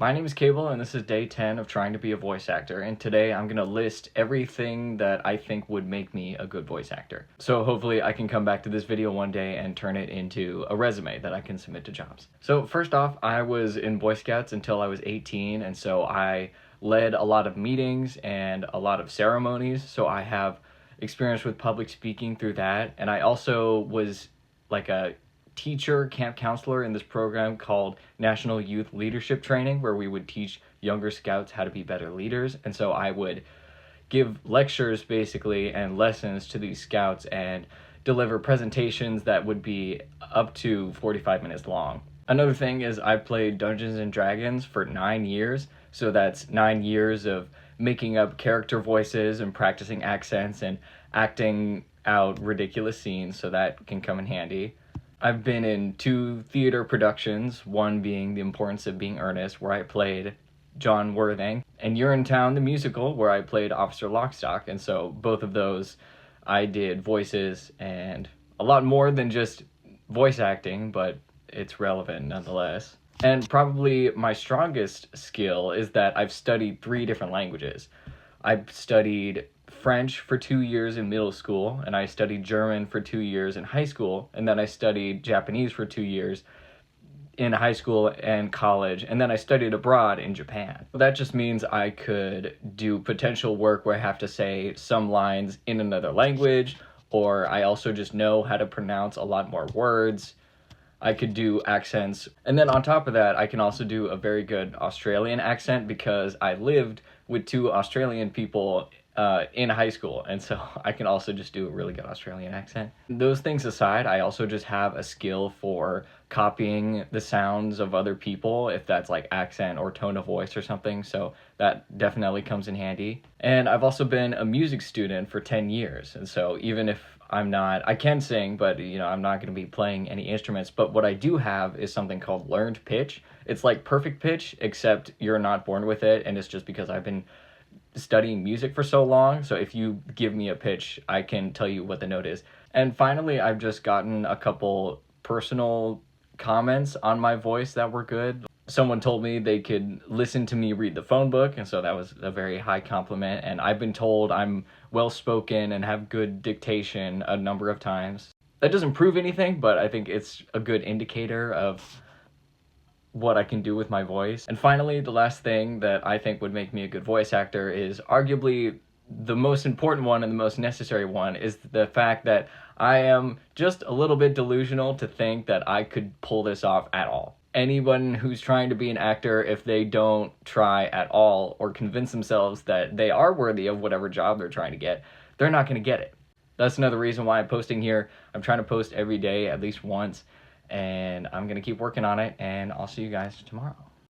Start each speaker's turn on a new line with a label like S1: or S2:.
S1: My name is Cable, and this is day 10 of trying to be a voice actor, and today I'm going to list everything that I think would make me a good voice actor. So hopefully I can come back to this video one day and turn it into a resume that I can submit to jobs. So first off, I was in Boy Scouts until I was 18, and so I led a lot of meetings and a lot of ceremonies, so I have experience with public speaking through that, and I also was like a teacher camp counselor in this program called National Youth Leadership Training, where we would teach younger scouts how to be better leaders. And so I would give lectures basically and lessons to these scouts and deliver presentations that would be up to 45 minutes long. Another thing is I played Dungeons and Dragons for 9 years, so that's 9 years of making up character voices and practicing accents and acting out ridiculous scenes, so that can come in handy. I've been in 2 theater productions, one being The Importance of Being Earnest, where I played John Worthing, and Urinetown, the musical, where I played Officer Lockstock, and so both of those I did voices and a lot more than just voice acting, but it's relevant nonetheless. And probably my strongest skill is that I've studied 3 different languages. I've studied French for 2 years in middle school, and I studied German for 2 years in high school, and then I studied Japanese for 2 years in high school and college, and then I studied abroad in Japan. That just means I could do potential work where I have to say some lines in another language, or I also just know how to pronounce a lot more words. I could do accents, and then on top of that, I can also do a very good Australian accent because I lived with 2 Australian people in high school, and so I can also just do a really good Australian accent. Those things aside, I also just have a skill for copying the sounds of other people, if that's like accent or tone of voice or something, so that definitely comes in handy. And I've also been a music student for 10 years, and so even if I can sing, but I'm not going to be playing any instruments, but what I do have is something called learned pitch. It's like perfect pitch, except you're not born with it, and it's just because I've been studying music for so long, so if you give me a pitch, I can tell you what the note is. And finally, I've just gotten a couple personal comments on my voice that were good. Someone told me they could listen to me read the phone book, and so that was a very high compliment, and I've been told I'm well-spoken and have good dictation a number of times. That doesn't prove anything, but I think it's a good indicator of what I can do with my voice. And finally, the last thing that I think would make me a good voice actor is arguably the most important one and the most necessary one, is the fact that I am just a little bit delusional to think that I could pull this off at all. Anyone who's trying to be an actor, if they don't try at all or convince themselves that they are worthy of whatever job they're trying to get, they're not going to get it. That's another reason why I'm posting here. I'm trying to post every day at least once, and I'm going to keep working on it, and I'll see you guys tomorrow.